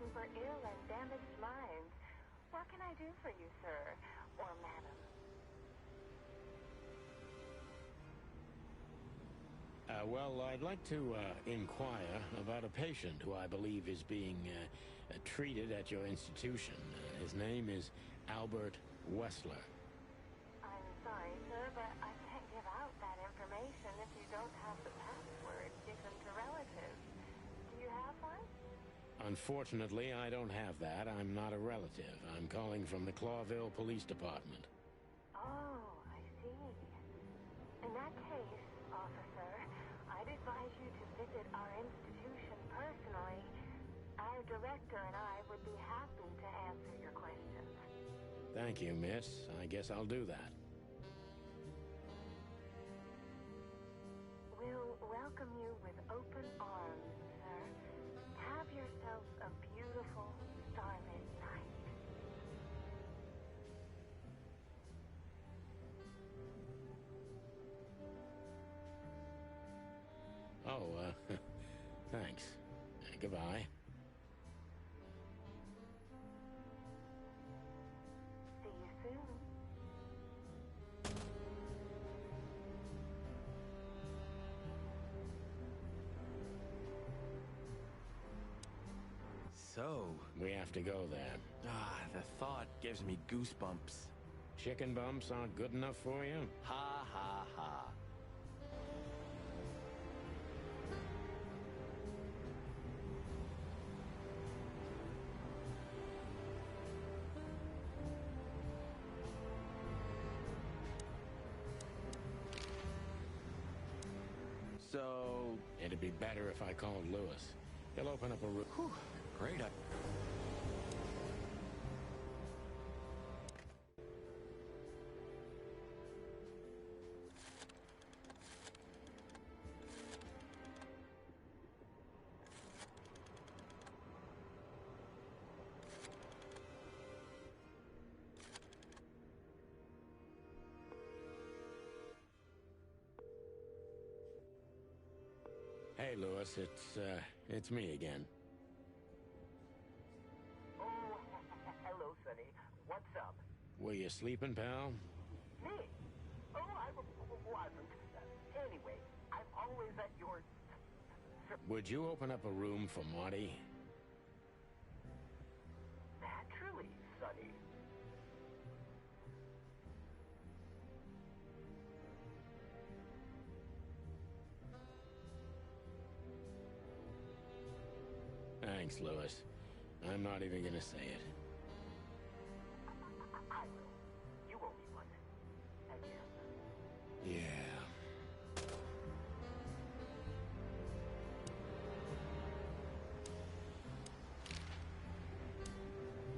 compassion for ill and damaged minds. What can I do for you, sir? Or madam? Well, I'd like to inquire about a patient who I believe is being treated at your institution. His name is Albert Wessler. I'm sorry, sir, but I can't give out that information if you don't have the password given to relatives. Do you have one? Unfortunately, I don't have that. I'm not a relative. I'm calling from the Clawville Police Department. Oh, I see. In that case, officer, I'd advise you to visit our institution personally. Our director and I would be happy to answer your questions. Thank you, miss. I guess I'll do that. We'll welcome you with open arms, sir. Have yourself a beautiful, starlit night. Oh, thanks. Goodbye. See you soon. So, We have to go there. the thought gives me goosebumps. Chicken bumps aren't good enough for you? Ha ha ha. So, It'd be better if I called Lewis. He'll open up a room. whew, great. Hey, Lewis, it's me again. Oh, hello, Sonny. What's up? Were you sleeping, pal? Me? Oh, I wasn't. Anyway, I'm always at your... Would you open up a room for Marty? Naturally, Sonny. Thanks, Lewis. I'm not even gonna say it. I will. You owe me one. Again. Yeah.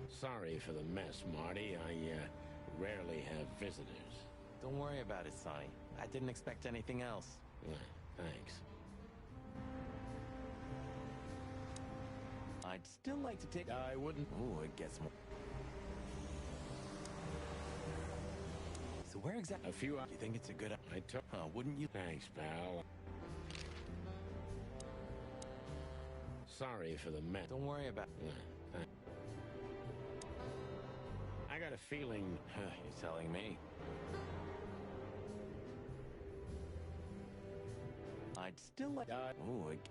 Sorry for the mess, Marty. I rarely have visitors. Don't worry about it, Sonny. I didn't expect anything else. Yeah, thanks. I'd still like to take... I wouldn't... Ooh, it gets more... So where exactly... A few... Do you think it's a good... I took... wouldn't you... Thanks, pal. Sorry for the mess. Don't worry about... I got a feeling... You're telling me. I'd still like... Ooh, it...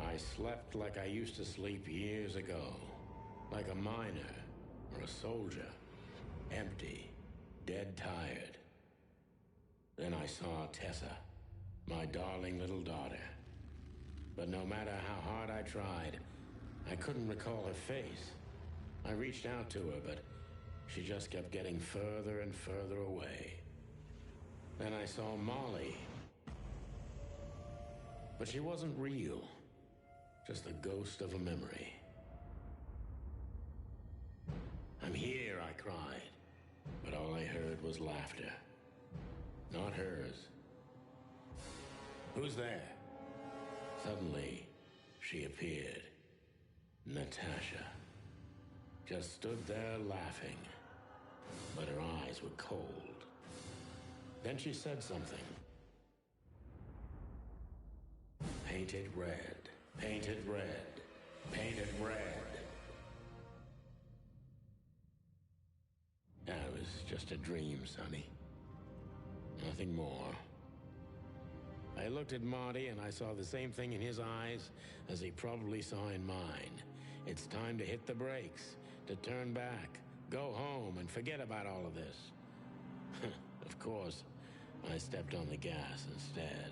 I slept like I used to sleep years ago. Like a miner or a soldier. Empty. Dead tired. Then I saw Tessa. My darling little daughter. But no matter how hard I tried, I couldn't recall her face. I reached out to her, but she just kept getting further and further away. Then I saw Molly. But she wasn't real. Just the ghost of a memory. I'm here, I cried. But all I heard was laughter. Not hers. Who's there? Suddenly, she appeared. Natasha. Just stood there laughing, but her eyes were cold. Then she said something. Painted red, painted red, painted red. That was just a dream, Sonny. Nothing more. I looked at Marty and I saw the same thing in his eyes as he probably saw in mine. It's time to hit the brakes, to turn back, go home and forget about all of this. Of course, I stepped on the gas instead.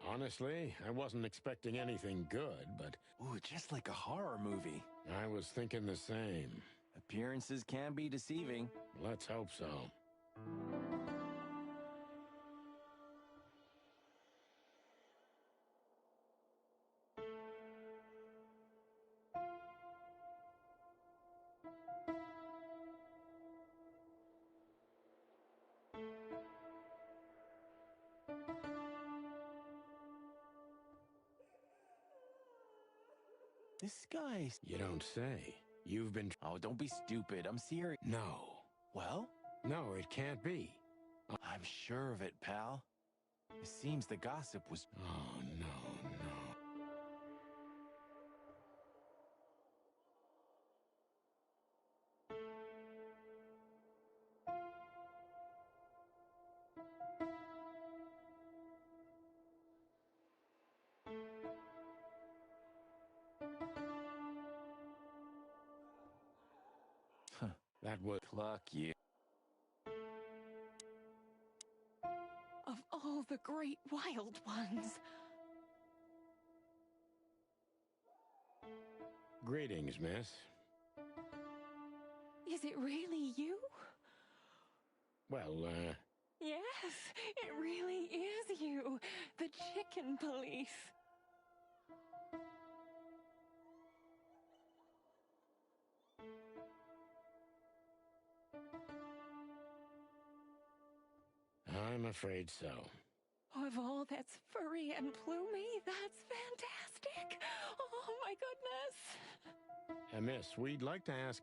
Honestly, I wasn't expecting anything good, but... Ooh, just like a horror movie. I was thinking the same. Appearances can be deceiving. Let's hope so. This guy's... You don't say. You've been... Oh, don't be stupid. I'm serious. No. Well? No, it can't be. I'm sure of it, pal. It seems the gossip was... Oh, no. That would... Luck you. Of all the great wild ones. Greetings, miss. Is it really you? Well, Yes, it really is you. The chicken police. I'm afraid so. Of all that's furry and plumey, that's fantastic. Oh, my goodness. Miss, we'd like to ask...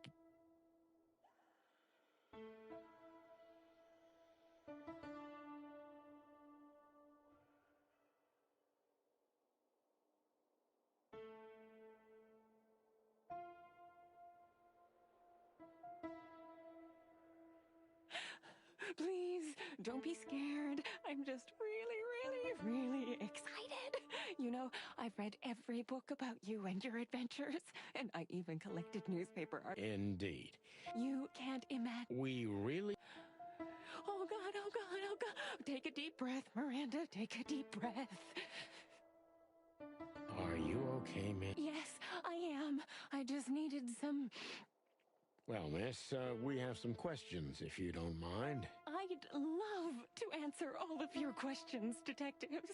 Please, don't be scared. I'm just really excited. You know, I've read every book about you and your adventures, and I even collected newspaper art. Indeed. You can't imagine. We really... Oh, God, oh, God, oh, God. Take a deep breath, Miranda. Take a deep breath. Are you okay, miss? Yes, I am. I just needed some... Well, miss, we have some questions, if you don't mind. I'd love to answer all of your questions, detectives.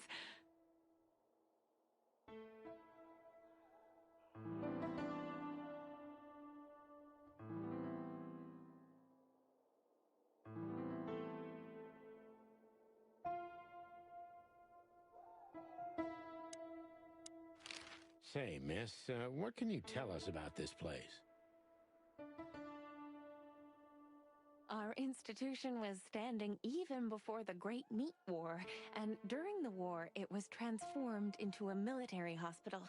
Say, miss, what can you tell us about this place? Our institution was standing even before the Great Meat War, and during the war, it was transformed into a military hospital.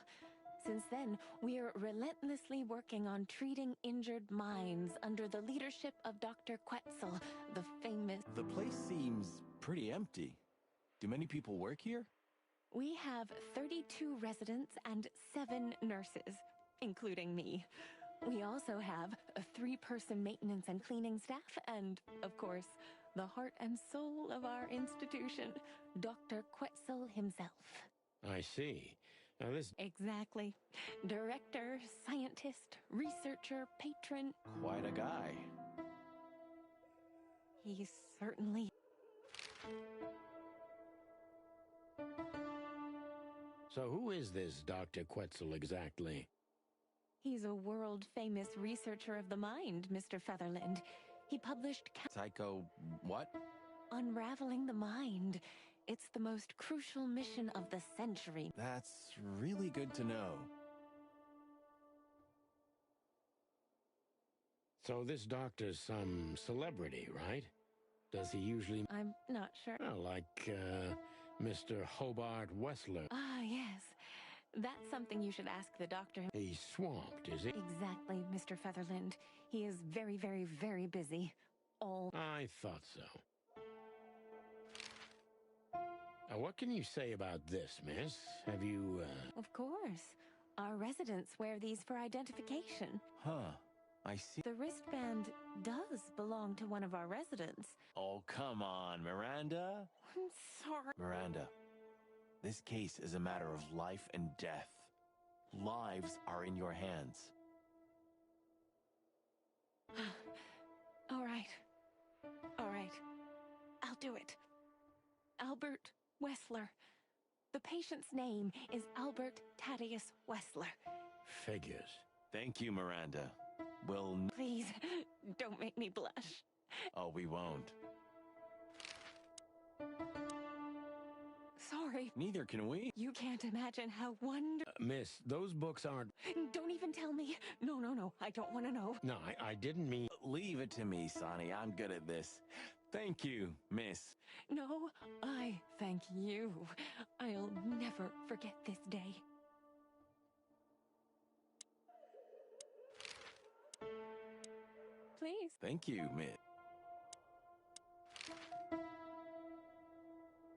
Since then, we're relentlessly working on treating injured minds under the leadership of Dr. Quetzal, the famous... The place seems pretty empty. Do many people work here? We have 32 residents and 7 nurses, including me. We also have a 3-person maintenance and cleaning staff, and, of course, the heart and soul of our institution, Dr. Quetzal himself. I see. Now this... Exactly. Director, scientist, researcher, patron. Quite a guy. He certainly... So who is this Dr. Quetzal exactly? He's a world-famous researcher of the mind, Mr. Featherland. He published... Psycho... what? Unraveling the Mind. It's the most crucial mission of the century. That's really good to know. So this doctor's some celebrity, right? Does he usually... I'm not sure. Well, like, Mr. Hobart Wessler. Ah, yes. That's something you should ask the doctor. He's swamped, is he? Exactly, Mr. Featherland. He is very, very, very busy. I thought so. What can you say about this, miss? Have you, Of course. Our residents wear these for identification. Huh. I see. The wristband does belong to one of our residents. Oh, come on, Miranda. I'm sorry. Miranda, this case is a matter of life and death. Lives are in your hands. All right. All right. I'll do it. Albert Wessler. The patient's name is Albert Thaddeus Wessler. figures? Thank you, Miranda. We'll... Please, don't make me blush. Oh, we won't. Sorry. Neither can we. You can't imagine how wonderful... Miss, those books aren't... Don't even tell me. No, no, no. I don't want to know. No, I didn't mean... Leave it to me, Sonny. I'm good at this. Thank you, miss. No, I thank you. I'll never forget this day. Please. Thank you, miss.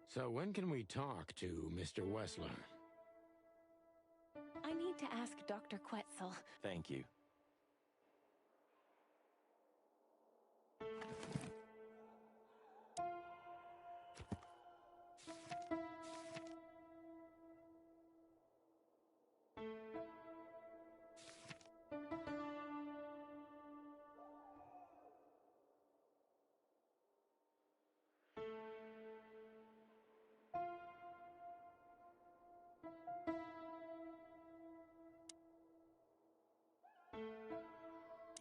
So when can we talk to Mr. Wessler? I need to ask Dr. Quetzal. Thank you.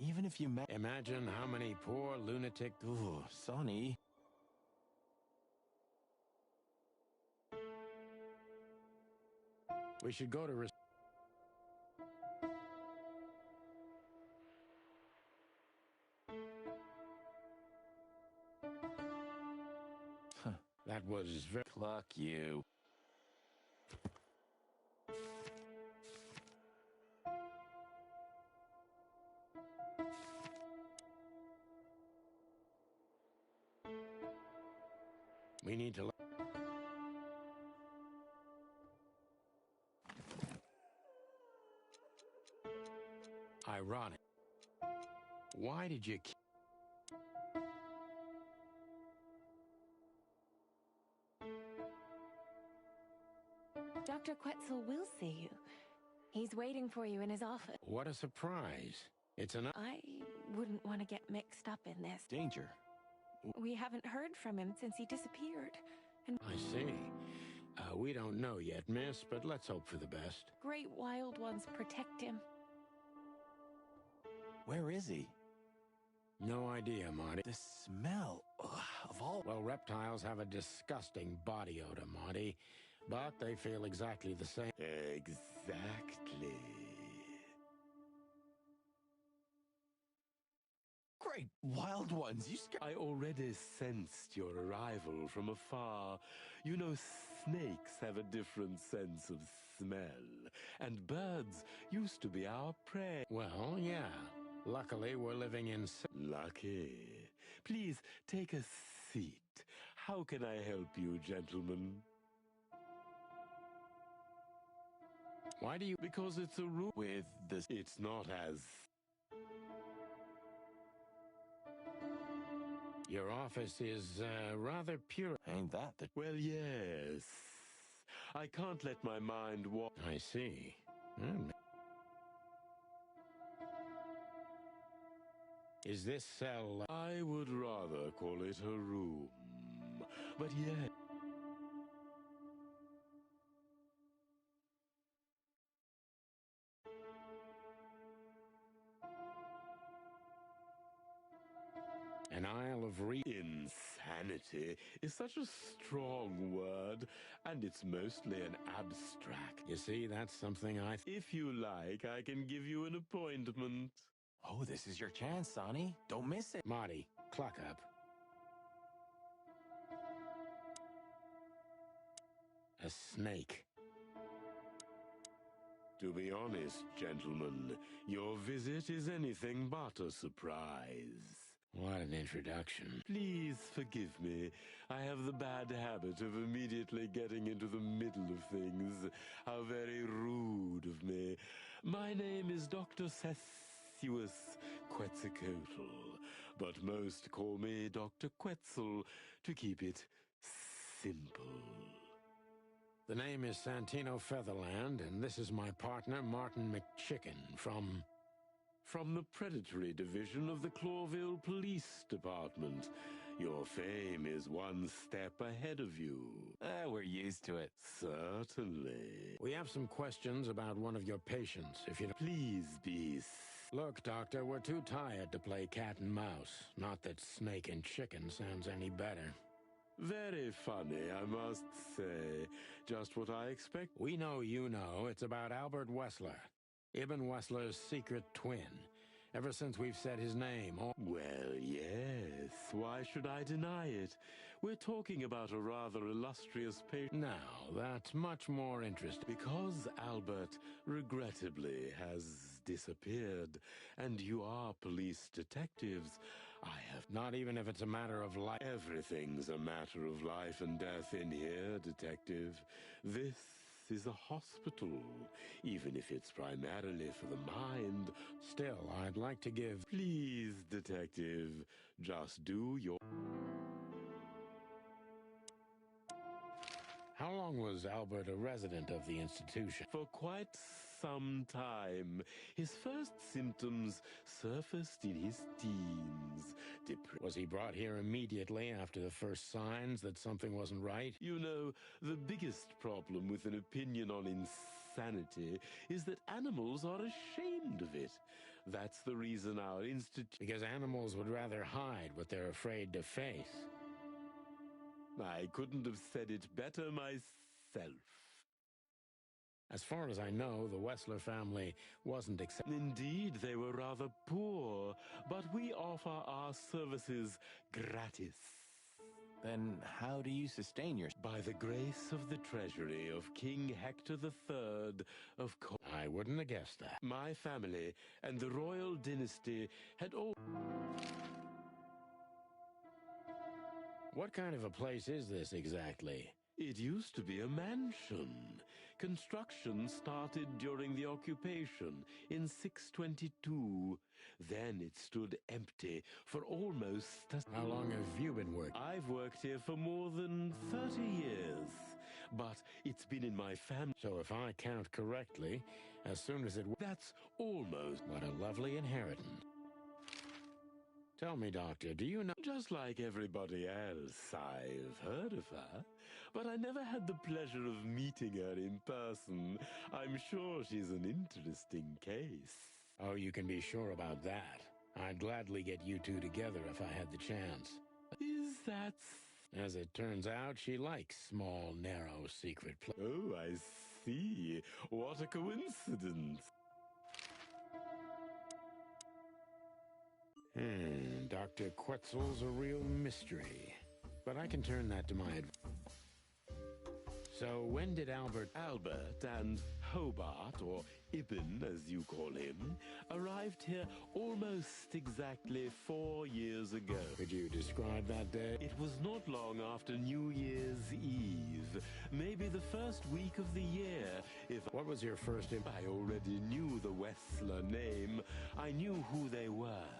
Even if you Imagine how many poor lunatic... Ooh, Sonny. We should go to... That was very... Cluck you. We need to... Ironic. Why did you... Dr. Quetzal will see you. He's waiting for you in his office. What a surprise. It's an... I wouldn't want to get mixed up in this. Danger. We haven't heard from him since he disappeared. And I see. We don't know yet, miss, but let's hope for the best. great wild ones protect him. Where is he? No idea, Marty. The smell of all... Well, reptiles have a disgusting body odor, Marty, but they feel exactly the same. Exactly. Great wild ones, you I already sensed your arrival from afar. You know, snakes have a different sense of smell, and birds used to be our prey. Well, yeah. Luckily, we're living in... Lucky. Please, take a seat. How can I help you, gentlemen? Why do you... Because it's a room with the... It's not as... Your office is, rather pure. Ain't that the... Well, yes. I can't let my mind walk. I see. Hmm. Is this cell... I would rather call it a room. But yes. An Isle of Insanity is such a strong word, and it's mostly an abstract. You see, that's something If you like, I can give you an appointment. Oh, this is your chance, Sonny. Don't miss it. Marty, clock up. A snake. To be honest, gentlemen, your visit is anything but a surprise. What an introduction. Please forgive me. I have the bad habit of immediately getting into the middle of things. How very rude of me. My name is Dr. Sessuous Quetzalcoatl, but most call me Dr. Quetzal to keep it simple. The name is Santino Featherland, and this is my partner, Martin McChicken, from the Predatory Division of the Clawville Police Department. Your fame is one step ahead of you. We're used to it. Certainly. We have some questions about one of your patients, if you... Please be... Look, Doctor, we're too tired to play cat and mouse. Not that snake and chicken sounds any better. Very funny, I must say. Just what I expect. We know you know. It's about Albert Wessler, Ibn Wessler's secret twin. Ever since we've said his name... Well, yes. Why should I deny it? We're talking about a rather illustrious patient. Now, that's much more interesting. Because Albert, regrettably, has disappeared, and you are police detectives, I have... Not even if it's a matter of life. Everything's a matter of life and death in here, detective. This is a hospital, even if it's primarily for the mind. Still, I'd like to give... Please, detective, just do your... How long was Albert a resident of the institution? For quite some time. His first symptoms surfaced in his teens. Was he brought here immediately after the first signs that something wasn't right? You know, the biggest problem with an opinion on insanity is that animals are ashamed of it. That's the reason our institute... Because animals would rather hide what they're afraid to face. I couldn't have said it better myself. As far as I know, the Wessler family wasn't Indeed, they were rather poor, but we offer our services gratis. Then how do you sustain your... By the grace of the treasury of King Hector III of I wouldn't have guessed that. My family and the royal dynasty had all... What kind of a place is this exactly? It used to be a mansion. Construction started during the occupation in 622. Then it stood empty for almost... How long have you been working? I've worked here for more than 30 years. But it's been in my family. So if I count correctly, as soon as it... That's almost... What a lovely inheritance. Tell me, Doctor, do you know... Just like everybody else, I've heard of her. But I never had the pleasure of meeting her in person. I'm sure she's an interesting case. Oh, you can be sure about that. I'd gladly get you two together if I had the chance. Is that... As it turns out, she likes small, narrow, secret places. Oh, I see. What a coincidence. Dr. Quetzal's a real mystery. But I can turn that to my advantage. So when did Albert and Hobart, or Ibn as you call him, arrived here almost exactly 4 years ago. Could you describe that day? It was not long after New Year's Eve, maybe the first week of the year. What was your first I already knew the Wessler name. I knew who they were.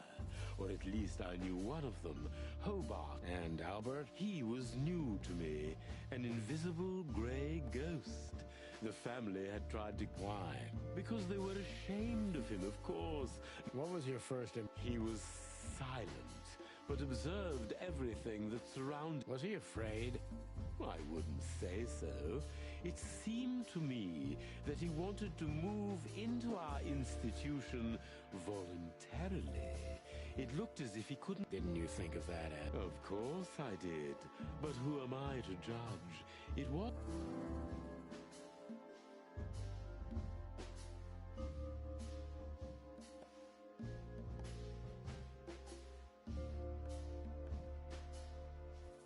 Or at least I knew one of them, Hobart. And Albert? He was new to me, an invisible gray ghost. The family had tried to... Why? Because they were ashamed of him, of course. What was your first... He was silent, but observed everything that surrounded... Was he afraid? I wouldn't say so. It seemed to me that he wanted to move into our institution voluntarily. It looked as if he couldn't... Didn't you think of that, Ed? Of course I did. But who am I to judge? It was...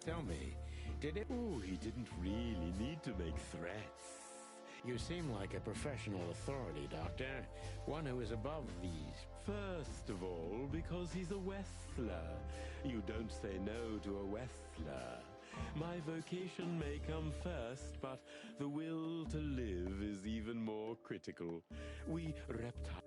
Tell me, did it... Oh, he didn't really need to make threats. You seem like a professional authority, Doctor. One who is above these. First of all, because he's a Wrestler. You don't say no to a Wrestler. My vocation may come first, but the will to live is even more critical. We reptiles...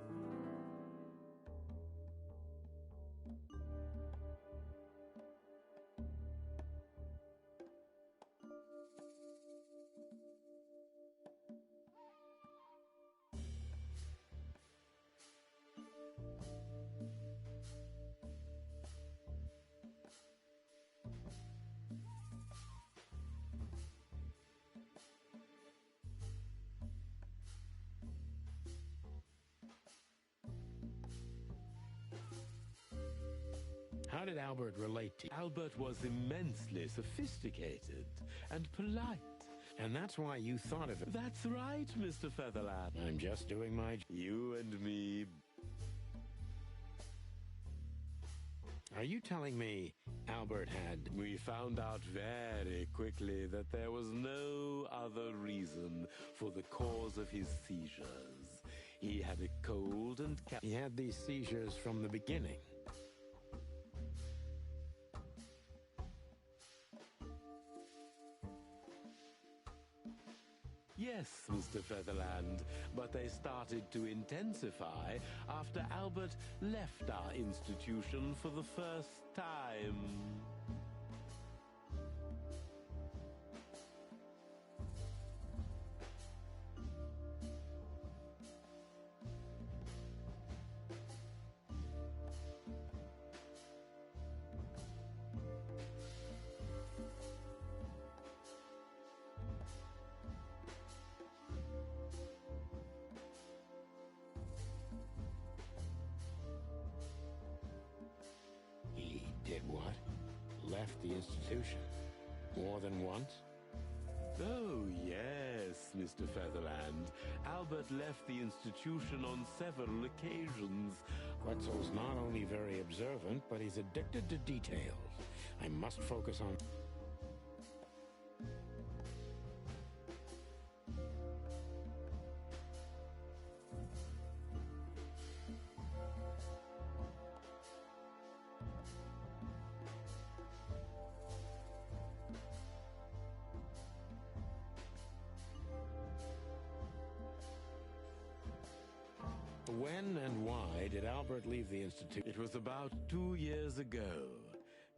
How did Albert relate to you? Albert was immensely sophisticated and polite. And that's why you thought of it. That's right, Mr. Featherland. I'm just doing my... You and me... Are you telling me Albert had... We found out very quickly that there was no other reason for the cause of his seizures. He had a cold and... He had these seizures from the beginning. Yes, Mr. Featherland, but they started to intensify after Albert left our institution for the first time. Did what? Left the institution? More than once? Oh, yes, Mr. Featherland. Albert left the institution on several occasions. Quetzal's not only very observant, but he's addicted to details. I must focus on... When and why did Albert leave the institute? It was about 2 years ago.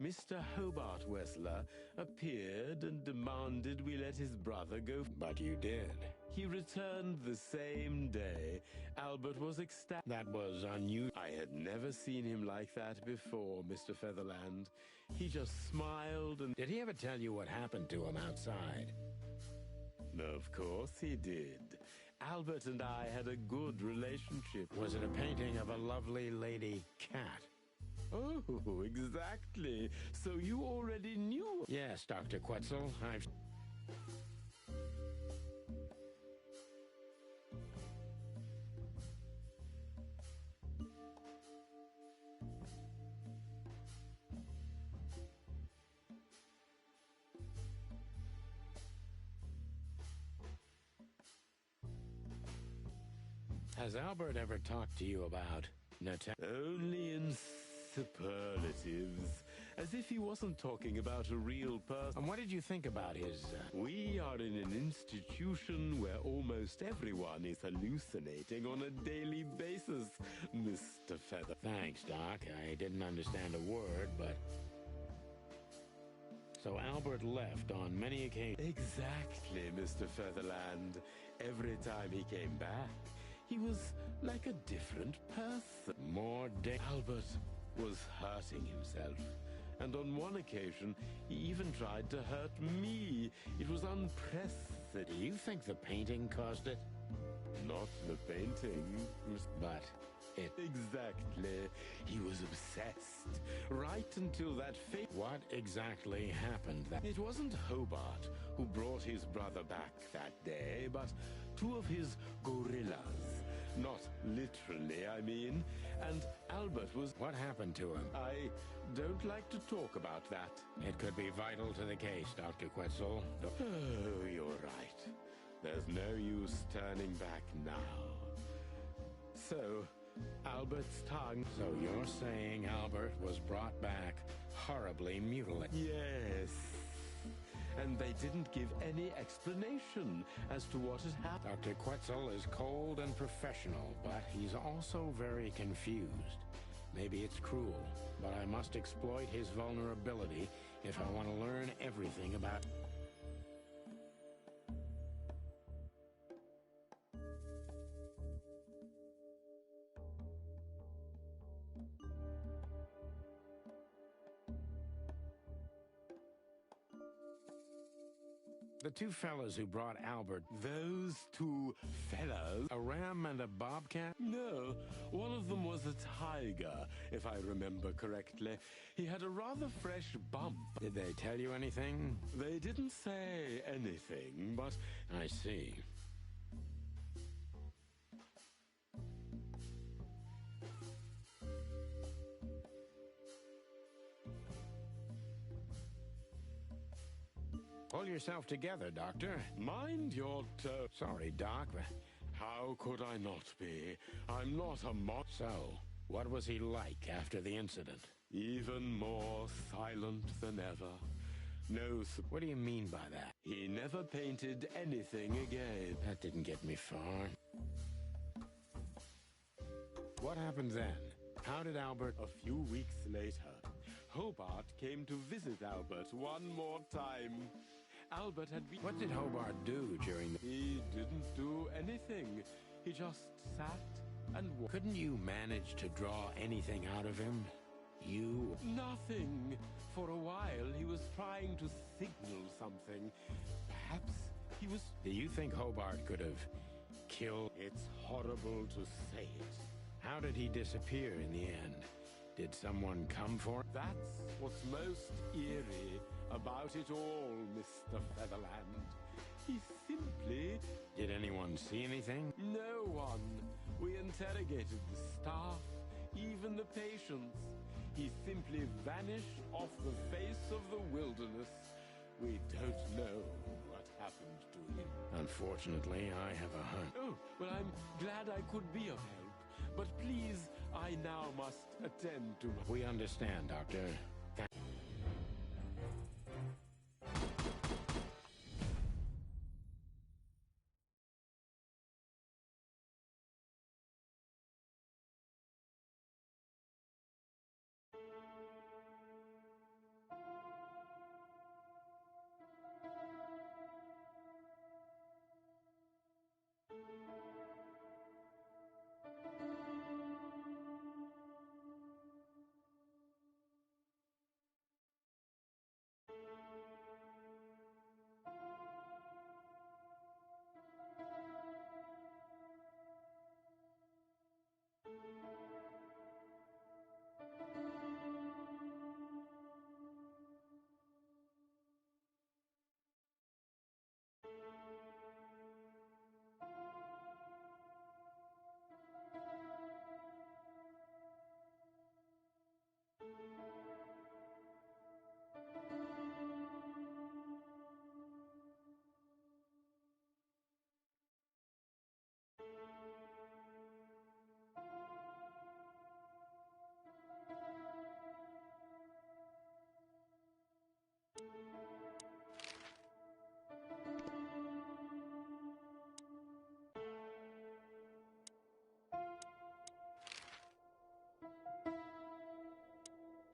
Mr. Hobart Wessler appeared and demanded we let his brother go. But you did. He returned the same day. Albert was ecstatic. That was unusual. I had never seen him like that before, Mr. Featherland. He just smiled and... Did he ever tell you what happened to him outside? Of course he did. Albert and I had a good relationship. Was it a painting of a lovely lady cat? Oh, exactly. So you already knew? Yes, Dr. Quetzal. I've... Has Albert ever talked to you about Natasha? Only in superlatives. As if he wasn't talking about a real person. And what did you think about his... We are in an institution where almost everyone is hallucinating on a daily basis, Mr. Feather. Thanks, Doc. I didn't understand a word, but... So Albert left on many occasions. Exactly, Mr. Featherland. Every time he came back, he was like a different person. Albert was hurting himself. And on one occasion, he even tried to hurt me. It was unprecedented. Do you think the painting caused it? Not the painting, but it... Exactly. He was obsessed. right until that fate. What exactly happened that... It wasn't Hobart who brought his brother back that day, but two of his gorillas. Not literally, I mean. And Albert was... What happened to him? I don't like to talk about that. It could be vital to the case, Dr. Quetzal. Oh, you're right. There's no use turning back now. So, Albert's tongue... So you're saying Albert was brought back horribly mutilated? Yes. And they didn't give any explanation as to what had happened. Dr. Quetzal is cold and professional, but he's also very confused. Maybe it's cruel, but I must exploit his vulnerability if I want to learn everything about... The two fellas who brought Albert... Those two fellas? A ram and a bobcat? No, one of them was a tiger, if I remember correctly. He had a rather fresh bump. Did they tell you anything? They didn't say anything, but... I see. Pull yourself together, Doctor. Mind your toe. Sorry, Doc. How could I not be? I'm not a So, what was he like after the incident? Even more silent than ever. No... What do you mean by that? He never painted anything again. That didn't get me far. What happened then? How did Albert... A few weeks later, Hobart came to visit Albert one more time. Albert had been... What did Hobart do during the... He didn't do anything. He just sat and... Couldn't you manage to draw anything out of him? You... Nothing. For a while, he was trying to signal something. Perhaps he was... Do you think Hobart could have killed... It's horrible to say it. How did he disappear in the end? Did someone come for him? That's what's most eerie about it all, Mr. Featherland. He simply... Did anyone see anything? No one. We interrogated the staff, even the patients. He simply vanished off the face of the wilderness. We don't know what happened to him. Unfortunately, I have a hunch. Oh, well, I'm glad I could be of help. But please, I now must attend to my... We understand, Doctor.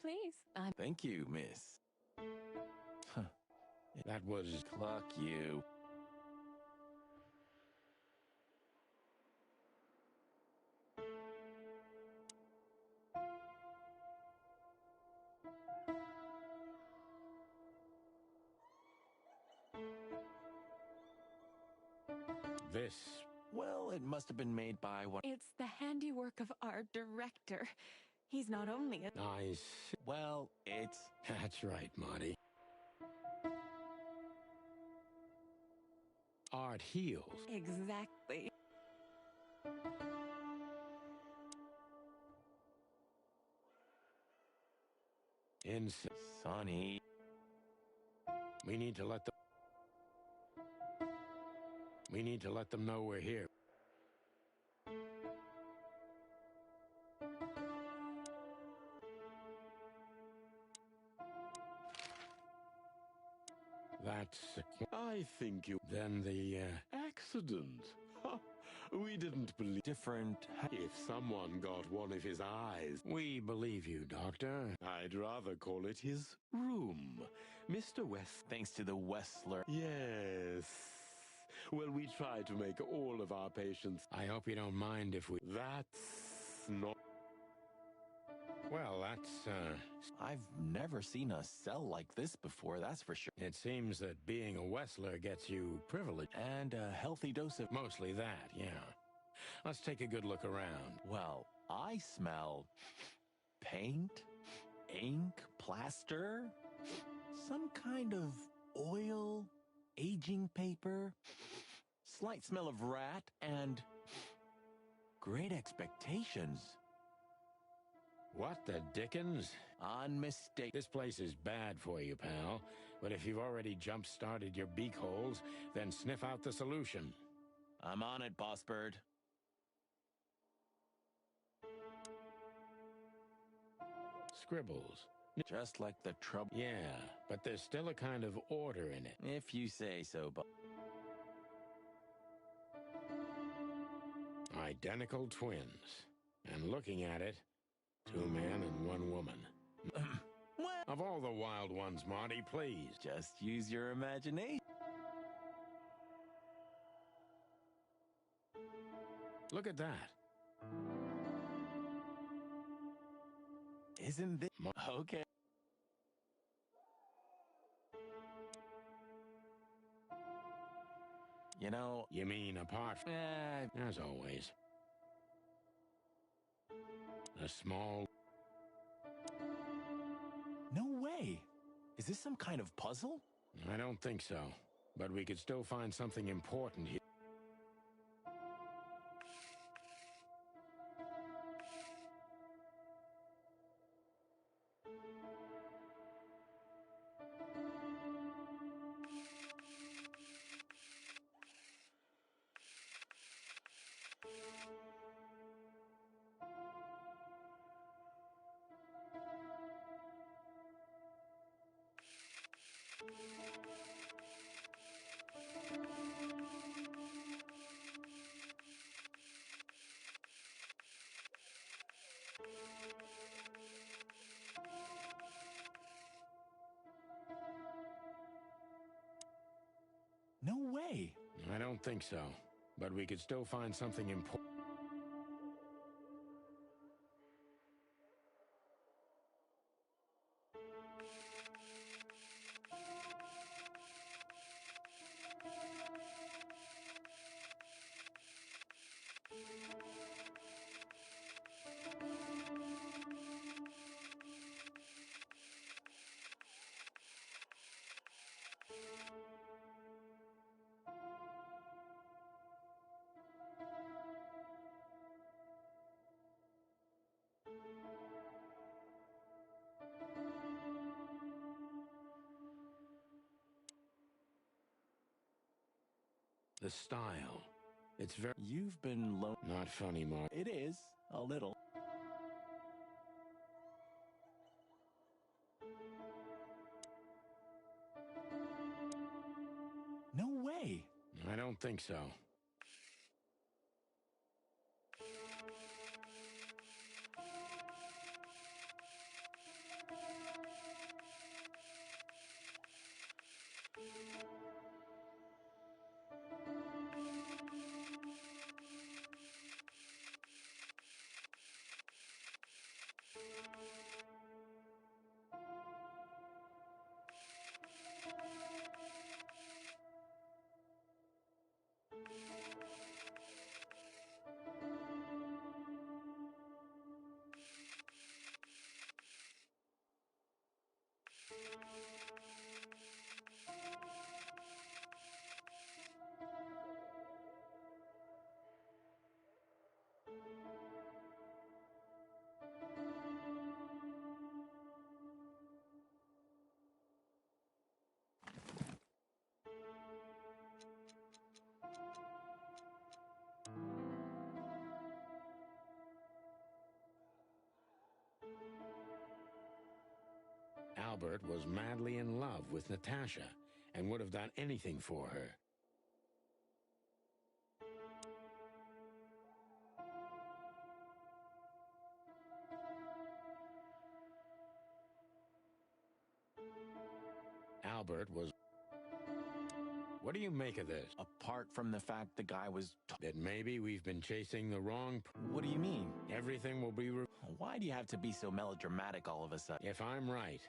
Please, Thank you, miss. Huh. That was... Cluck you. This... Well, it must have been made by one... It's the handiwork of our director. He's not only a... Nice. Well, it's... That's right, Marty. Art heals. Exactly. Sonny. We need to let them know we're here. That's... I think you... Then the, Accident. Ha, we didn't believe... Different... If someone got one of his eyes... We believe you, Doctor. I'd rather call it his room. Mr. West... Thanks to the Westler. Yes. Well, we try to make all of our patients... I hope you don't mind if we... That's not... Well, that's, I've never seen a cell like this before, that's for sure. It seems that being a Westler gets you privilege. And a healthy dose of... Mostly that, yeah. Let's take a good look around. Well, I smell... paint, ink, plaster, some kind of oil, aging paper, slight smell of rat, and... Great Expectations. What the dickens? Unmistakable. This place is bad for you, pal. But if you've already jump-started your beak holes, then sniff out the solution. I'm on it, Boss Bird. Scribbles. Just like the trouble. Yeah, but there's still a kind of order in it. If you say so, but... Identical twins. And looking at it, 2 men and 1 woman. Well, Of all the wild ones, Marty, please. just use your imagination. Look at that. Isn't this... Okay. You know... You mean apart from... As always. A small... No way. Is this some kind of puzzle? I don't think so. But we could still find something important here. No way. I don't think so. But we could still find something important. The style. It's very... You've been Not funny, Mark. It is. A little. No way. I don't think so. Albert was madly in love with Natasha and would have done anything for her. Albert was... What do you make of this? Apart from the fact the guy was... That maybe we've been chasing the wrong... What do you mean? Everything will be... Why do you have to be so melodramatic all of a sudden? If I'm right,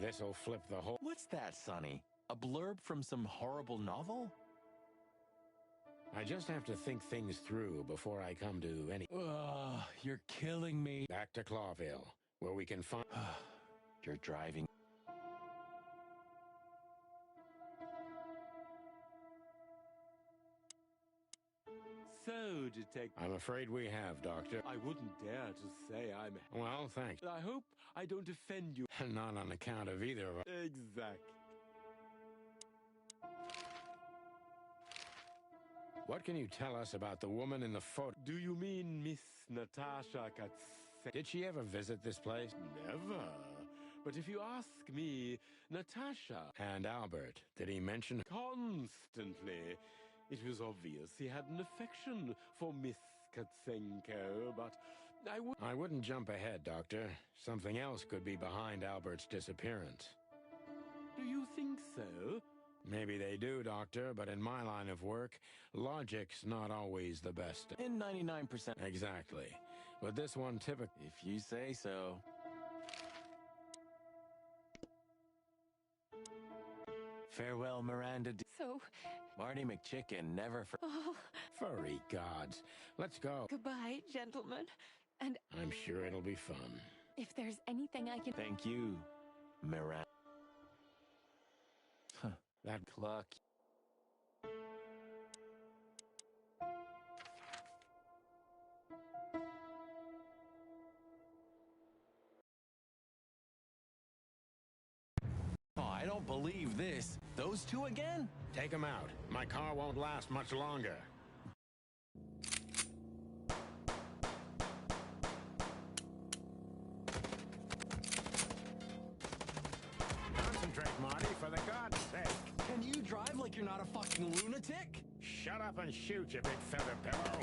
this'll flip the whole... What's that, Sonny? A blurb from some horrible novel? I just have to think things through before I come to any... Ugh, you're killing me. Back to Clawville, where we can find... You're driving... So, Detective... I'm afraid we have, Doctor. I wouldn't dare to say I'm... Well, thanks. I hope I don't offend you. Not on account of either of us. Exactly. What can you tell us about the woman in the photo? Do you mean Miss Natasha Katse? Did she ever visit this place? Never. But if you ask me, Natasha... And Albert, did he mention... Constantly. It was obvious he had an affection for Miss Katsenko, but I wouldn't jump ahead, Doctor. Something else could be behind Albert's disappearance. Do you think so? Maybe they do, Doctor, but in my line of work, logic's not always the best. In 99%. Exactly. But this one typically... If you say so. Farewell, Miranda. So... Marty McChicken never for... Oh, Furry gods. Let's go. goodbye, gentlemen. And I'm sure it'll be fun. if there's anything I can... Thank you, Miranda. That Cluck. Oh, I don't believe this. Those two again? Take him out. My car won't last much longer. Concentrate, Marty, for the God's sake. Can you drive like you're not a fucking lunatic? Shut up and shoot, you big feather pillow.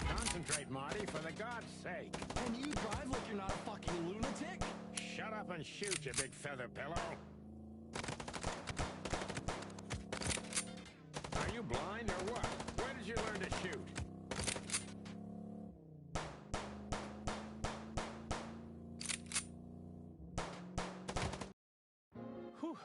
Concentrate, Marty, for the God's sake. Can you drive like you're not a fucking lunatic? Shut up and shoot, you big feather pillow. Are you blind or what? Where did you learn to shoot? Whew.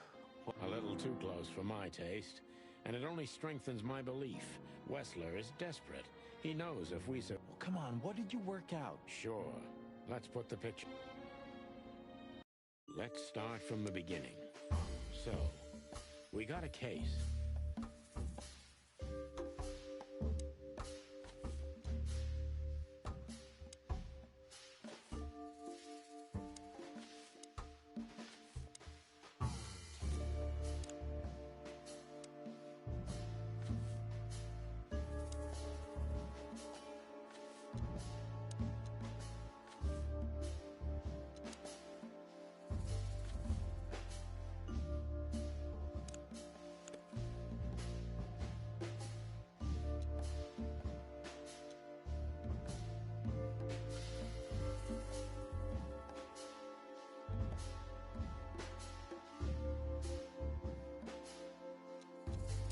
A little too close for my taste, and it only strengthens my belief. Wessler is desperate. He knows if we so... Well, come on, what did you work out? Sure. Let's put the picture... Let's start from the beginning. So, we got a case.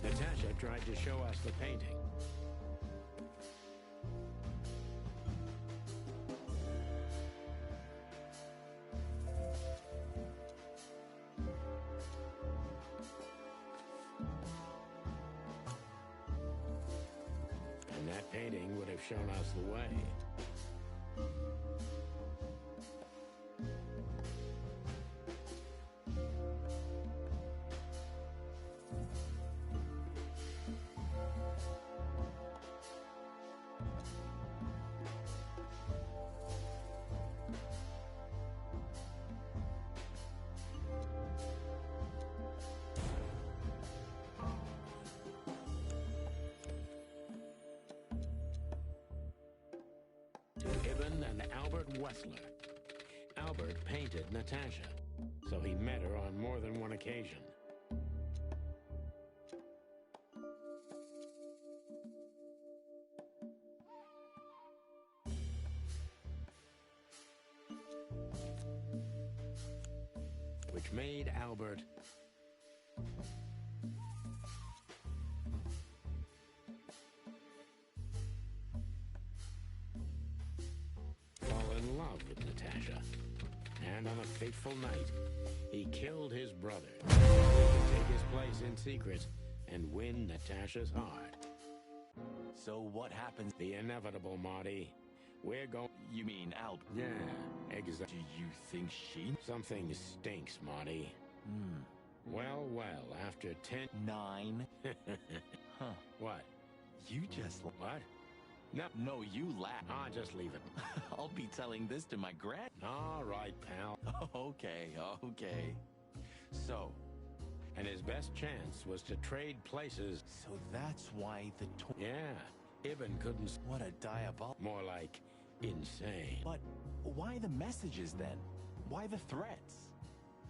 Natasha tried to show us the painting. And that painting would have shown us the way. To Ibn and Albert Wessler. Albert painted Natasha, so he met her on more than one occasion. Which made Albert fall in love with Natasha. And on a fateful night, he killed his brother so he could take his place in secret and win Natasha's heart. So what happens? The inevitable, Marty. We're going... You mean Albert? Yeah, exactly. Do you think she... Something stinks, Marty. Well, after 10... 9? Huh. What? You just... What? No. No, you laugh. Just leave it. I'll be telling this to my grand... All right, pal. Okay. So... And his best chance was to trade places. So that's why the... Yeah, Ibn couldn't... What a diabol... More like insane. But why the messages then? Why the threats?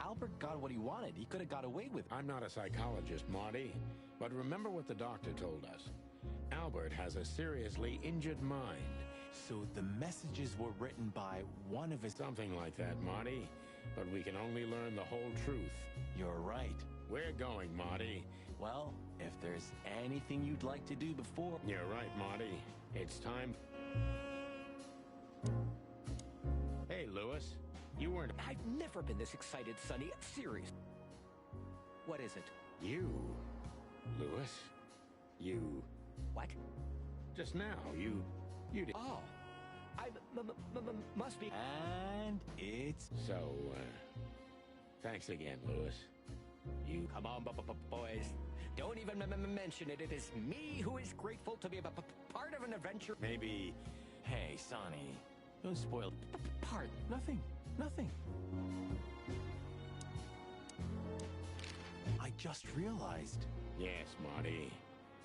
Albert got what he wanted. He could have got away with it. I'm not a psychologist, Marty, but remember what the doctor told us. Albert has a seriously injured mind. So the messages were written by one of his... Something like that, Marty. But we can only learn the whole truth. You're right. We're going, Marty. Well, if there's anything you'd like to do before... You're right, Marty. It's time... Hey, Lewis. You weren't... I've never been this excited, Sonny. Serious. What is it? You... Lewis. You... What? Just now, you did... Oh. I must be... And it's... So, thanks again, Lewis. You... Come on, boys. Don't even mention it. It is me who is grateful to be a part of an adventure. Maybe... Hey, Sonny. Don't spoil... Part. Nothing. I just realized... Yes, Marty.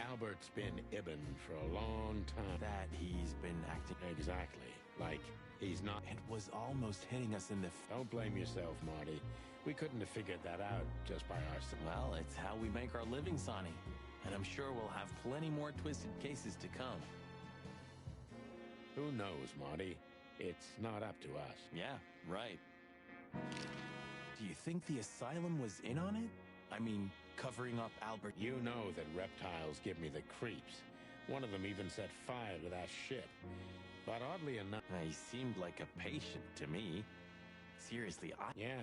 Albert's been Ibn for a long time. that he's been acting... Exactly. Like, he's not... It was almost hitting us in the... Don't blame yourself, Marty. We couldn't have figured that out just by ourselves. Well, it's how we make our living, Sonny. And I'm sure we'll have plenty more twisted cases to come. Who knows, Marty? It's not up to us. Yeah, right. Do you think the asylum was in on it? I mean, covering up Albert... You know that reptiles give me the creeps. One of them even set fire to that ship. But oddly enough... He seemed like a patient to me. Seriously, Yeah.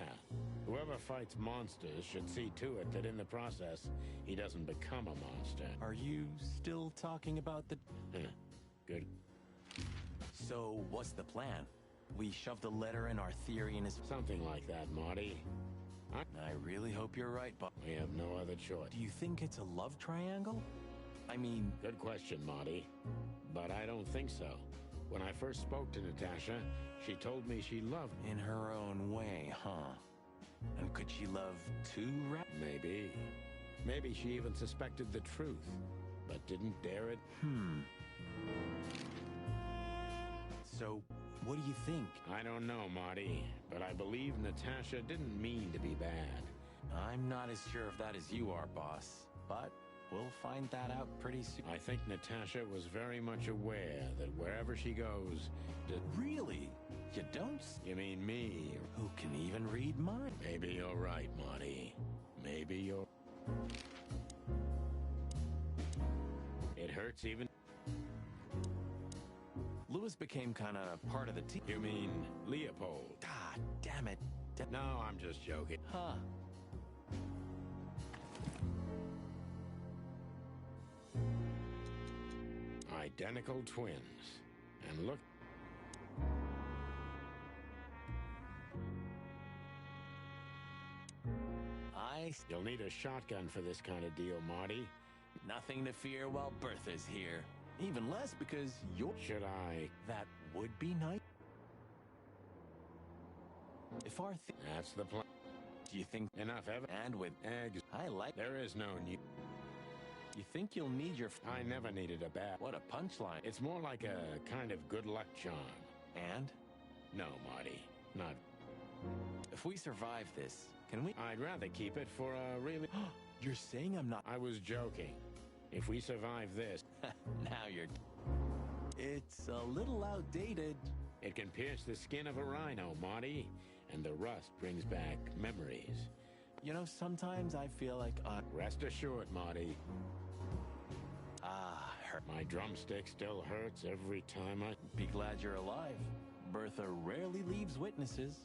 Whoever fights monsters should see to it that in the process, he doesn't become a monster. Are you still talking about the... Good. So, what's the plan? We shoved a letter in our theory in his... Something like that, Marty. I really hope you're right, but... We have no other choice. Do you think it's a love triangle? I mean... Good question, Marty. But I don't think so. When I first spoke to Natasha, she told me she loved me. In her own way, huh? And could she love two Maybe. Maybe she even suspected the truth, but didn't dare it. So, what do you think? I don't know, Marty, but I believe Natasha didn't mean to be bad. I'm not as sure of that as you are, boss. But we'll find that out pretty soon. I think Natasha was very much aware that wherever she goes... Really? You don't? You mean me? Who can even read minds? Maybe you're right, Marty. Maybe you're... hurts even... Louis became kind of part of the team. You mean Leopold? God damn it. No, I'm just joking. Huh. Identical twins. And look... You'll need a shotgun for this kind of deal, Marty. Nothing to fear while Bertha's here. Even less because you're... Should I... That would be nice. If our That's the plan. Do you think... Enough evidence. And with eggs. I like... There is no need. You think you'll need your... I never needed a bat. What a punchline. It's more like a kind of good luck charm. And? No, Marty. Not... If we survive this, can we... I'd rather keep it for a really... You're saying I'm not... I was joking. If we survive this... Now you're... It's a little outdated. It can pierce the skin of a rhino, Marty. And the rust brings back memories. You know, sometimes I feel like... Rest assured, Marty. Hurt. My drumstick still hurts every time I... Be glad you're alive. Bertha rarely leaves witnesses.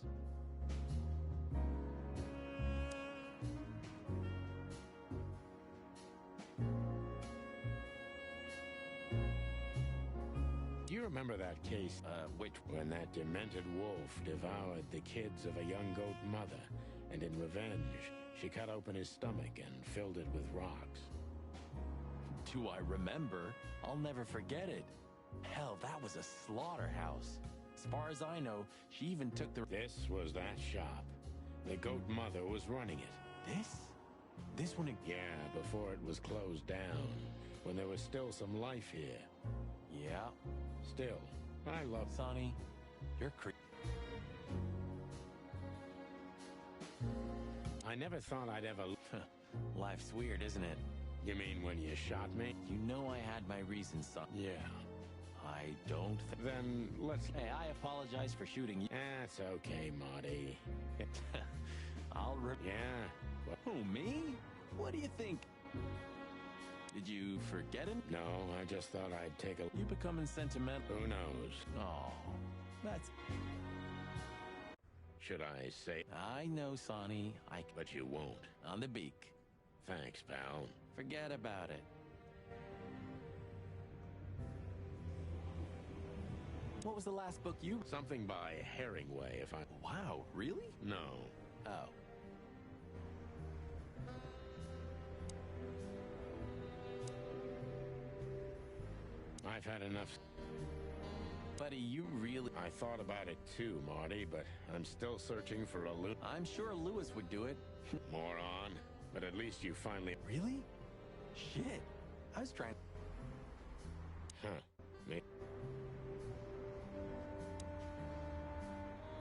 Do you remember that case? Which... When that demented wolf devoured the kids of a young goat mother, and in revenge, she cut open his stomach and filled it with rocks. Do I remember? I'll never forget it. Hell, that was a slaughterhouse. As far as I know, she even took the... This was that shop. The goat mother was running it. This? This one... Yeah, before it was closed down, when there was still some life here. Yeah. Still, I love... Sonny, you're I never thought I'd ever... Life's weird, isn't it? You mean when you shot me? You know I had my reasons, son. Yeah. I don't... Then let's... Hey, I apologize for shooting you. That's okay, Marty. I'll Yeah. What? Who, me? What do you think? Did you forget him? No, I just thought I'd take a... You becoming sentimental? Who knows? Oh, that's... Should I say... I know, Sonny. But you won't. On the beak. Thanks, pal. Forget about it. What was the last book you... Something by Herringway, if I... Wow, really? No. Oh. I've had enough... Buddy, you really... I thought about it too, Marty, but I'm still searching for a I'm sure Louis would do it. Moron. But at least you finally... Really? Shit. I was trying... Huh. Me...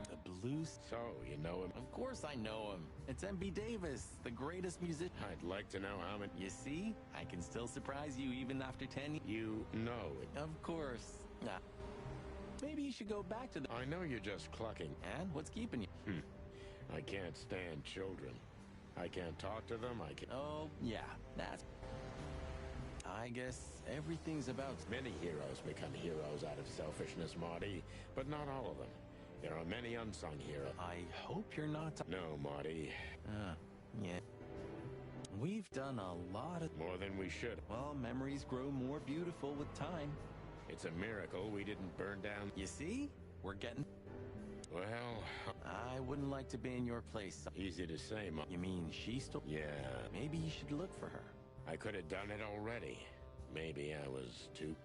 The blues... So, you know him? Of course I know him. It's M.B. Davis, the greatest musician. I'd like to know how many... You see? I can still surprise you even after 10 years. You know it. Of course. Nah. Maybe you should go back to the... I know you're just clucking. And what's keeping you? I can't stand children. I can't talk to them, I can't... Oh, yeah, that's... I guess everything's about... Many heroes become heroes out of selfishness, Marty, but not all of them. There are many unsung heroes. I hope you're not... No, Marty. Yeah. We've done a lot of... More than we should. Well, memories grow more beautiful with time. It's a miracle we didn't burn down... You see? We're getting... Well... I wouldn't like to be in your place. Easy to say, You mean she's still... Yeah. Maybe you should look for her. I could have done it already. Maybe I was too...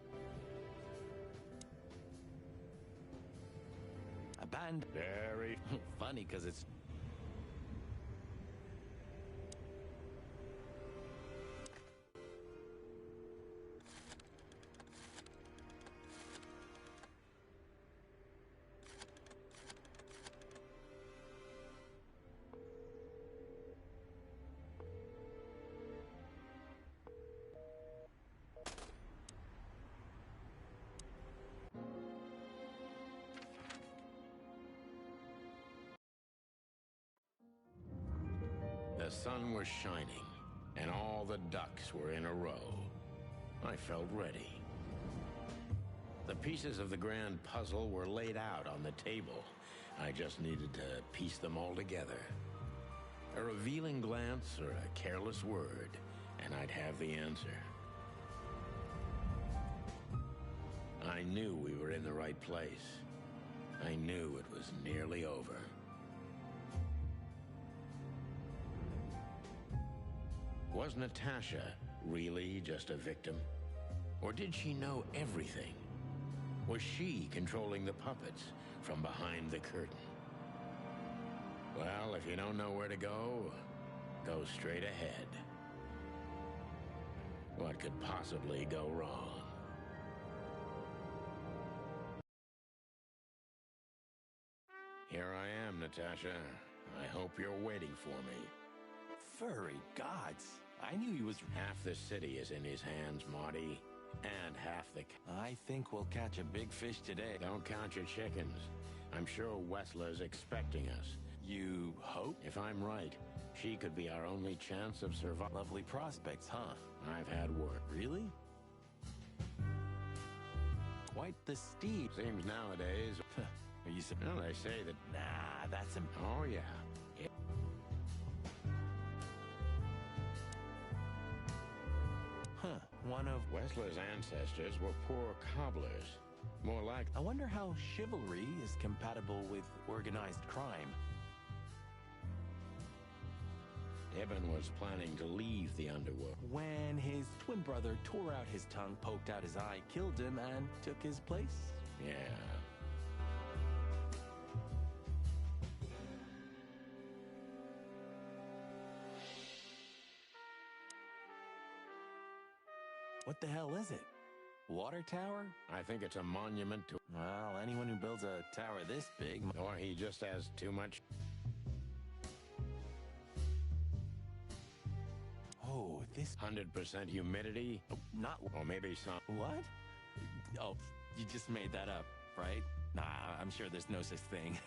Abandoned. Very... Funny, because it's... The sun was shining, and all the ducks were in a row. I felt ready. The pieces of the grand puzzle were laid out on the table. I just needed to piece them all together. A revealing glance or a careless word, and I'd have the answer. I knew we were in the right place. I knew it was nearly over. Was Natasha really just a victim? Or did she know everything? Was she controlling the puppets from behind the curtain? Well, if you don't know where to go straight ahead. What could possibly go wrong? Here I am, Natasha. I hope you're waiting for me. Furry gods. I knew he was... Half the city is in his hands, Marty. And half the... I think we'll catch a big fish today. Don't count your chickens. I'm sure Wessler's expecting us. You hope? If I'm right, she could be our only chance of survival. Lovely prospects, huh? I've had word. Really? Quite the steed. Seems nowadays... Are you... Well, they say that... Nah, that's... Oh, yeah. Huh. One of... Wessler's ancestors were poor cobblers. More like... I wonder how chivalry is compatible with organized crime. Ibn was planning to leave the underworld. When his twin brother tore out his tongue, poked out his eye, killed him, and took his place? Yeah. What the hell is it? Water tower? I think it's a monument to... Well, anyone who builds a tower this big... Or he just has too much... Oh, this... 100% humidity? Not... Or maybe some... What? Oh, you just made that up, right? Nah, I'm sure there's no such thing.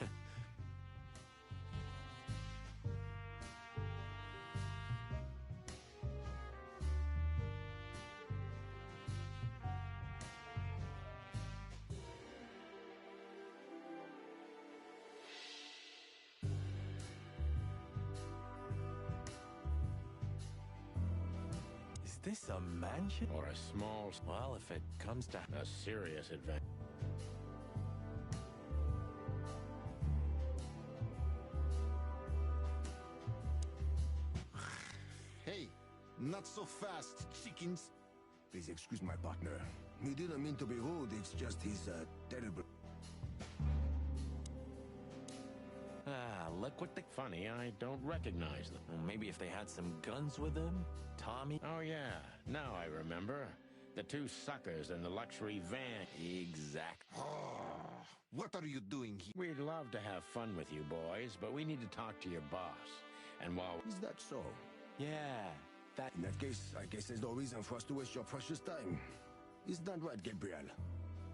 Is this a mansion? Or a small... Well, if it comes to... A serious adventure. Hey, not so fast, chickens. Please excuse my partner. He didn't mean to be rude, it's just he's terrible. Ah, look what the... Funny, I don't recognize them. Well, maybe if they had some guns with them? Tommy? Oh, yeah. Now I remember. The two suckers in the luxury van. Exact. Oh, what are you doing here? We'd love to have fun with you boys, but we need to talk to your boss. And while... Is that so? Yeah, that... In that case, I guess there's no reason for us to waste your precious time. Is that right, Gabriel?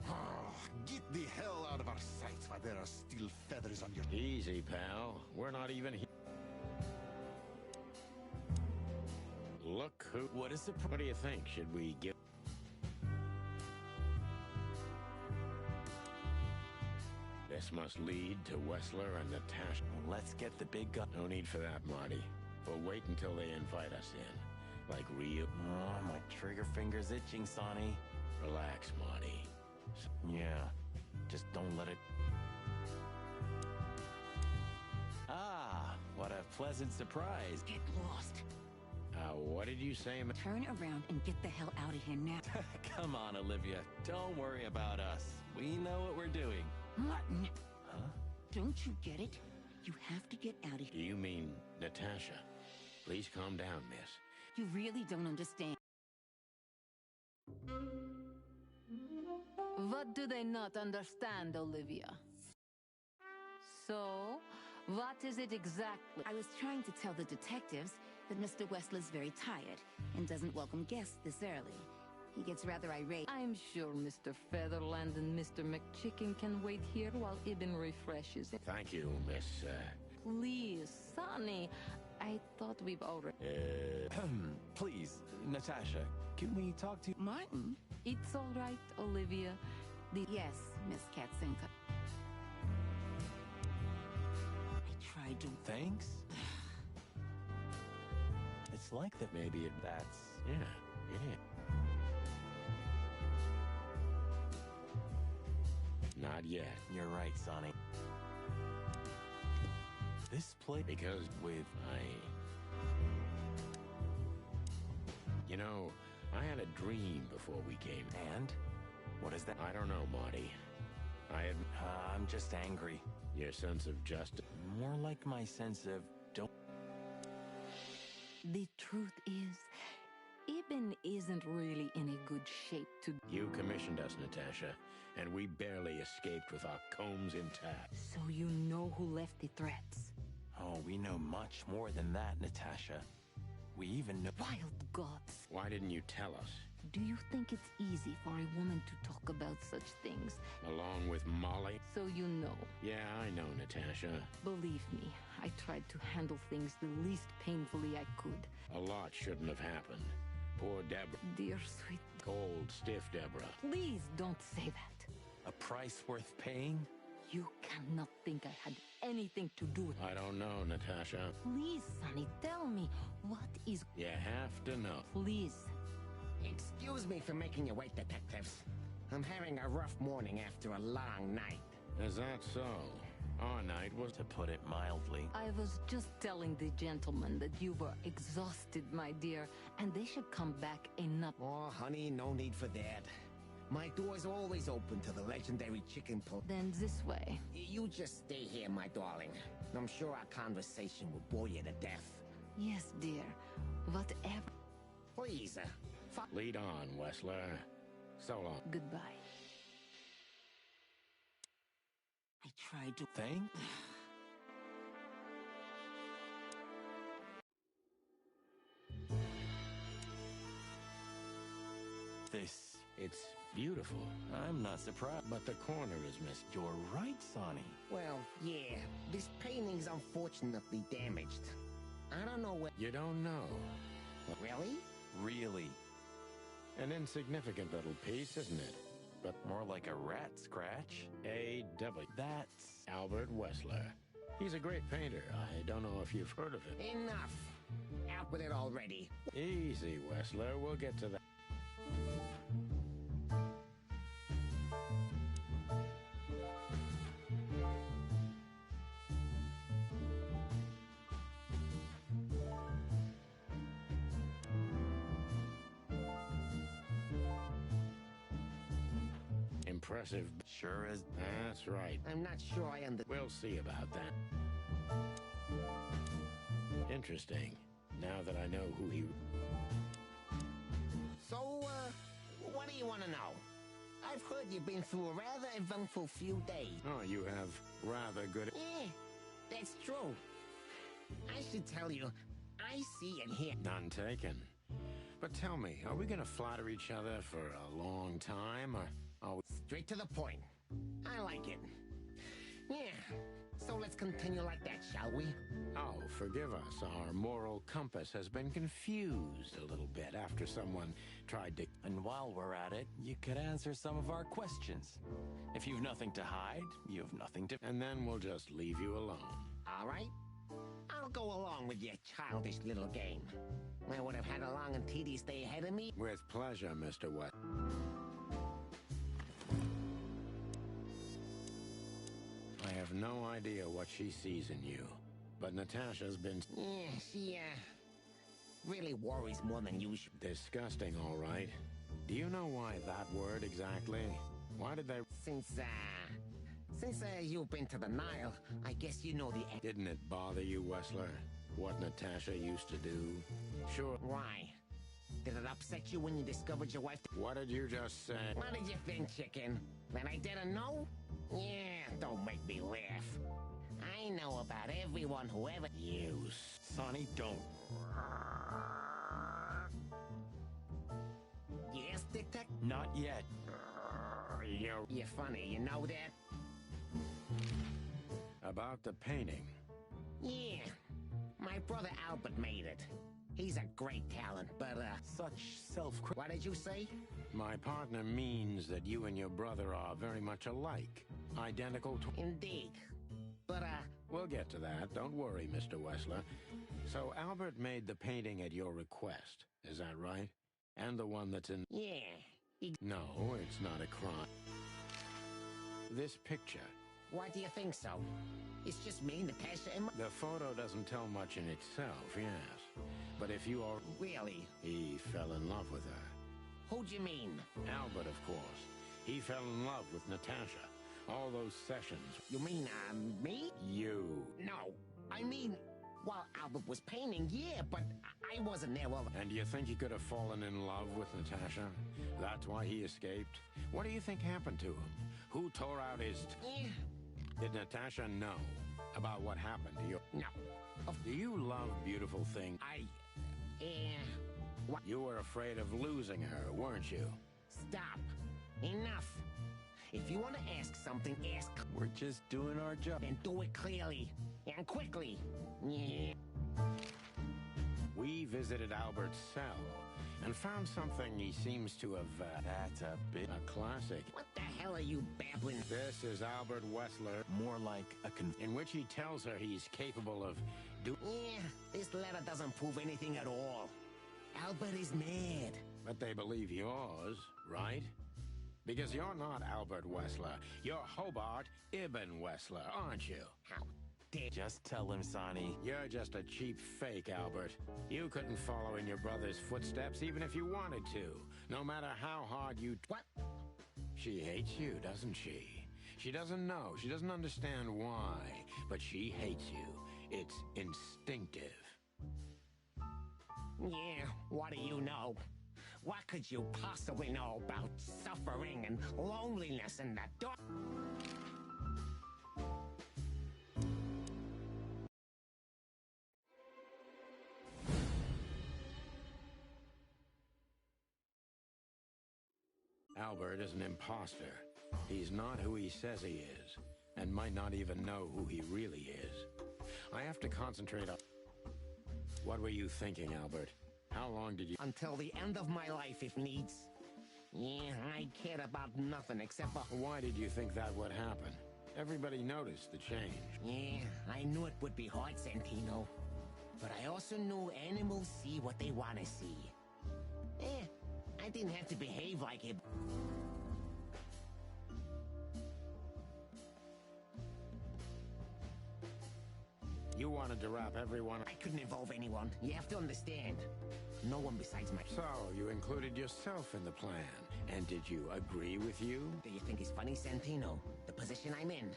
Oh, get the hell out of our sights while there are still feathers on your... Easy, pal. We're not even here. Look who... What is the... What do you think? Should we give... This must lead to Wessler and Natasha. Let's get the big gun. No need for that, Marty. We'll wait until they invite us in. Like real... Oh, my trigger finger's itching, Sonny. Relax, Marty. Yeah, just don't let it... Ah, what a pleasant surprise. Get lost. What did you say, Turn around and get the hell out of here now. Come on, Olivia. Don't worry about us. We know what we're doing. Martin. Huh? Don't you get it? You have to get out of Do here. you mean Natasha? Please calm down, miss. You really don't understand. What do they not understand, Olivia? So, what is it exactly? I was trying to tell the detectives that Mr. Wessler's very tired and doesn't welcome guests this early. He gets rather irate. I'm sure Mr. Featherland and Mr. McChicken can wait here while Ibn refreshes. Thank you, miss, Please, Sonny, I thought we've already... Please, Natasha, can we talk to... Martin? It's all right, Olivia. Yes, Miss Katzenka. I tried to... Thanks? It's like that. Maybe that's... Yeah, it is. Not yet. You're right, Sonny. This place... Because You know, I had a dream before we came. And? What is that? I don't know, Marty. I'm just angry. Your sense of justice? More like my sense of The truth is, Ibn isn't really in a good shape to... You commissioned us, Natasha, and we barely escaped with our combs intact. So you know who left the threats? Oh, we know much more than that, Natasha. We even know... Wild gods. Why didn't you tell us? Do you think it's easy for a woman to talk about such things? Along with Molly? So you know. Yeah, I know, Natasha. Believe me, I tried to handle things the least painfully I could. A lot shouldn't have happened. Poor Deborah. Dear sweet... Cold, stiff Deborah. Please don't say that. A price worth paying? You cannot think I had anything to do with it. I don't know, Natasha. Please, Sonny, tell me, what is... You have to know. Please. Excuse me for making you wait, detectives. I'm having a rough morning after a long night. Is that so? Our night was... To put it mildly. I was just telling the gentleman that you were exhausted, my dear, and they should come back enough. Oh, honey, no need for that. My door's always open to the legendary chicken pull. Then this way. You just stay here, my darling. I'm sure our conversation will bore you to death. Yes, dear. Whatever. Please, Lead on, Wessler. So long. Goodbye. I tried to... Thank? This... It's beautiful. I'm not surprised. But the corner is missing. You're right, Sonny. well, yeah, this painting's unfortunately damaged. I don't know what... You don't know. Really? Really. An insignificant little piece, isn't it? But More like a rat scratch. A.W. That's... Albert Wessler. He's a great painter. I don't know if you've heard of him. Enough. Out with it already. Easy, Wessler. We'll get to that. Impressive. Sure as... That's right. I'm not sure I understand. We'll see about that. Interesting. Now that I know who he... So, what do you want to know? I've heard you've been through a rather eventful few days. Oh, you have rather good... Yeah, that's true. I should tell you, I see and hear... None taken. But tell me, are we gonna flatter each other for a long time, or are we... Straight to the point. I like it. Yeah, so let's continue like that, shall we? Oh, forgive us. Our moral compass has been confused a little bit after someone tried to... And while we're at it, you could answer some of our questions. If you've nothing to hide, you have nothing to... And then we'll just leave you alone. All right. I'll go along with your childish little game. I would have had a long and tedious day ahead of me. With pleasure, Mr. West. I have no idea what she sees in you, but Natasha's been... Yeah, she, really worries more than usual. Disgusting, all right. Do you know why that word exactly? Why did they... Since you've been to the Nile, I guess you know the... Didn't it bother you, Wessler? What Natasha used to do? Sure. Why? Did it upset you when you discovered your wife? What did you just say? What did you think, chicken? That I didn't know? Yeah, don't make me laugh. I know about everyone who ever... You... Sonny, don't. Yes, detective? Not yet. You're funny, you know that? About the painting. Yeah. My brother Albert made it. He's a great talent, but, Such What did you say? My partner means that you and your brother are very much alike. Identical to... Indeed. But, We'll get to that. Don't worry, Mr. Wessler. So Albert made the painting at your request. Is that right? And the one that's in... yeah. No, it's not a crime. This picture. Why do you think so? It's just me, Natasha, and The photo doesn't tell much in itself, yes. But if you are... Really? He fell in love with her. Who do you mean? Albert, of course. He fell in love with Natasha. All those sessions. You mean, me? You. No. I mean, while Albert was painting, yeah, but I wasn't there while... And do you think he could have fallen in love with Natasha? That's why he escaped? What do you think happened to him? Who tore out his... Yeah. Did Natasha know about what happened to you? No. Do you love beautiful things? What? You were afraid of losing her, weren't you? Stop. Enough. If you want to ask something, ask. We're just doing our job. Then do it clearly. And quickly. Yeah. We visited Albert's cell and found something he seems to have... That's a bit... A classic. What the hell are you babbling? This is Albert Wessler. More like a in which he tells her he's capable of... Yeah, this letter doesn't prove anything at all. Albert is mad. But they believe yours, right? Because you're not Albert Wessler. You're Hobart Ibn Wessler, aren't you? How dare... Just tell him, Sonny. You're just a cheap fake, Albert. You couldn't follow in your brother's footsteps even if you wanted to. No matter how hard you... What? She hates you, doesn't she? She doesn't know. She doesn't understand why. But she hates you. It's instinctive. Yeah, what do you know? What could you possibly know about suffering and loneliness and the dark? Albert is an imposter. He's not who he says he is, and might not even know who he really is. I have to concentrate on... What were you thinking, Albert? How long did you... Until the end of my life, if needs. Yeah, I cared about nothing except for... Why did you think that would happen? Everybody noticed the change. Yeah, I knew it would be hard, Santino. But I also knew animals see what they want to see. I didn't have to behave like it. You wanted to wrap everyone... I couldn't involve anyone. You have to understand. No one besides my... So, you included yourself in the plan. And did you agree with you? Do you think it's funny, Santino? The position I'm in?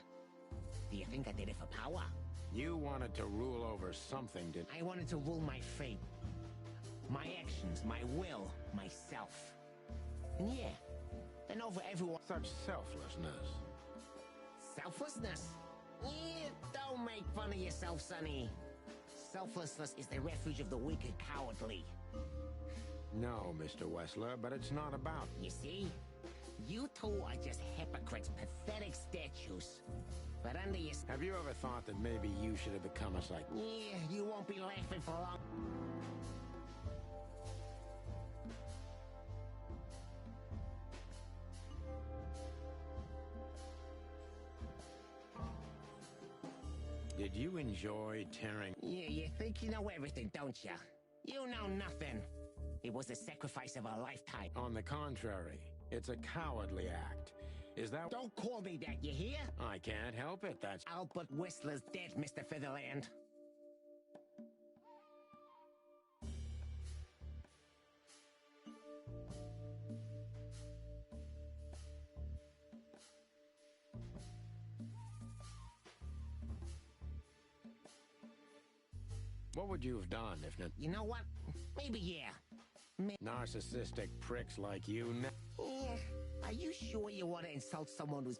Do you think I did it for power? You wanted to rule over something, didn't... I wanted to rule my fate. My actions, my will, myself. And yeah, then over everyone... Such selflessness. Selflessness? Yeah, don't make fun of yourself, Sonny. Selflessness is the refuge of the weak and cowardly. No, Mr. Wessler, but it's not about... You see? You two are just hypocrites, pathetic statues. But under your... Have you ever thought that maybe you should have become a psych... Yeah, you won't be laughing for long. Did you enjoy tearing... Yeah, you think you know everything, don't you? You know nothing. It was the sacrifice of a lifetime. On the contrary, it's a cowardly act. Is that... Don't call me that, you hear? I can't help it, that's... Albert Whistler's dead, Mr. Featherland. What would you have done if... You know what? Maybe, yeah. Narcissistic pricks like you... Yeah. Are you sure you want to insult someone who's...